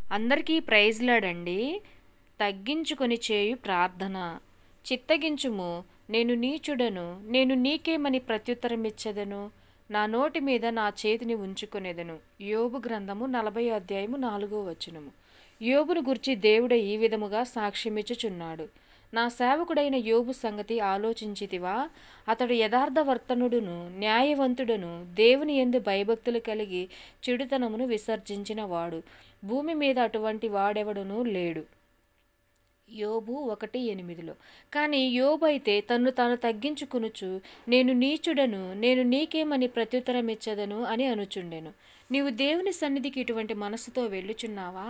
అందరికీ ప్రైజ్లాడండి. తగ్గించుకొని చేయు ప్రార్థన. చిత్తగించుము, నేను నీచుడను, నేను నీకేమని ప్రత్యుత్తరమిచ్చెదను. నా నోటి మీద నా చేతిని ఉంచుకొనెదను. యోబు గ్రంథము 40 అధ్యాయము 4వ వచనము. యోబును గురించి దేవుడు ఈ విధముగా సాక్ష్యమిచ్చుచున్నాడు. నా సేవకుడైన యోబు సంగతి ఆలోచించితివా? అతడు యథార్థవర్తనుడును, న్యాయవంతుడును, దేవుని యందు భయభక్తులు కలిగి చెడుతనమును విసర్జించిన వాడు. భూమి మీద అటువంటి వాడెవడునూ లేడు. యోబు 1:8. కానీ యోబు అయితే తన్ను తాను తగ్గించుకొనుచు, నేను నీచుడను, నేను నీకేమని ప్రత్యుత్తరమిచ్చెదను అని అనుచుండెను. నీవు దేవుని సన్నిధికి ఇటువంటి మనస్సుతో వెళ్ళుచున్నావా?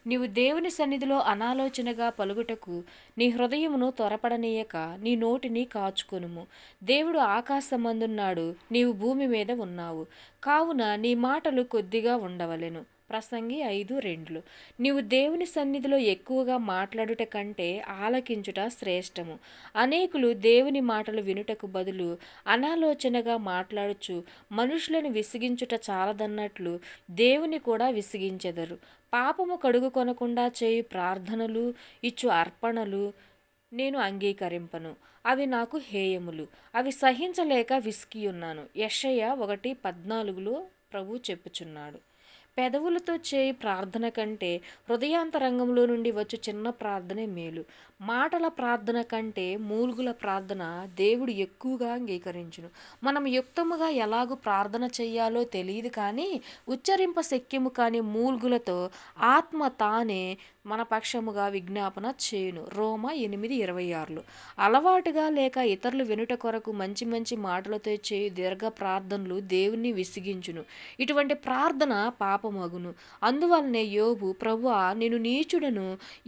నీవు దేవుని సన్నిధిలో అనాలోచనగా పలుకుటకు నీ హృదయమును త్వరపడనీయక నీ నోటిని కాచుకొనుము. దేవుడు ఆకాశమందున్నాడు, నీవు భూమి మీద ఉన్నావు. కావున నీ మాటలు కొద్దిగా ఉండవలెను. ప్రసంగి 5:2. నీవు దేవుని సన్నిధిలో ఎక్కువగా మాట్లాడుట కంటే ఆలకించుట శ్రేష్టము. అనేకులు దేవుని మాటలు వినుటకు బదులు అనాలోచనగా మాట్లాడుచు మనుషులను విసిగించుట చాలదన్నట్లు దేవుని కూడా విసిగించెదరు. పాపము కడుగుకొనకుండా చేయు ప్రార్థనలు, ఇచ్చు అర్పణలు నేను అంగీకరింపను. అవి నాకు హేయములు. అవి సహించలేక విసికియున్నాను. యెషయా 1:14 ప్రభు చెప్పుచున్నాడు. పెదవులతో చేయు ప్రార్థన కంటే హృదయాంతరంగంలో నుండి వచ్చు చిన్న ప్రార్థనే మేలు. మాటల ప్రార్థన కంటే మూల్గుల ప్రార్థన దేవుడు ఎక్కువగా అంగీకరించును. మనం యుక్తముగా ఎలాగూ ప్రార్థన చెయ్యాలో తెలియదు, కానీ ఉచ్చరింప శక్యము కాని మూల్గులతో ఆత్మ తానే మన పక్షముగా విజ్ఞాపన చేయును. రోమా 8:26. అలవాటుగా లేక ఇతరులు వినుట కొరకు మంచి మంచి మాటలతో చేయు దీర్ఘ ప్రార్థనలు దేవుణ్ణి విసిగించును. ఇటువంటి ప్రార్థన పాపమగును. అందువలనే యోబు, ప్రభువా, నేను నీచుడను,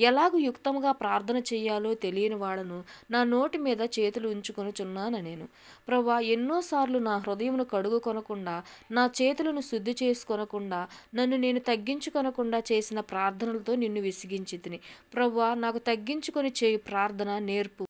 ఎలాగు యుక్తముగా ప్రార్థన చెయ్యాలో తెలియని వాడను, నా నోటి మీద చేతులు ఉంచుకొనుచున్నానెను. ప్రభువా, ఎన్నోసార్లు నా హృదయమును కడుగుకొనకుండా, నా చేతులను శుద్ధి చేసుకొనకుండా, నన్ను నేను తగ్గించుకొనకుండా చేసిన ప్రార్థనలతో నిన్ను విసిగించితిని. ప్రభువా, నాకు తగ్గించుకొని చేయు ప్రార్థన నేర్పు.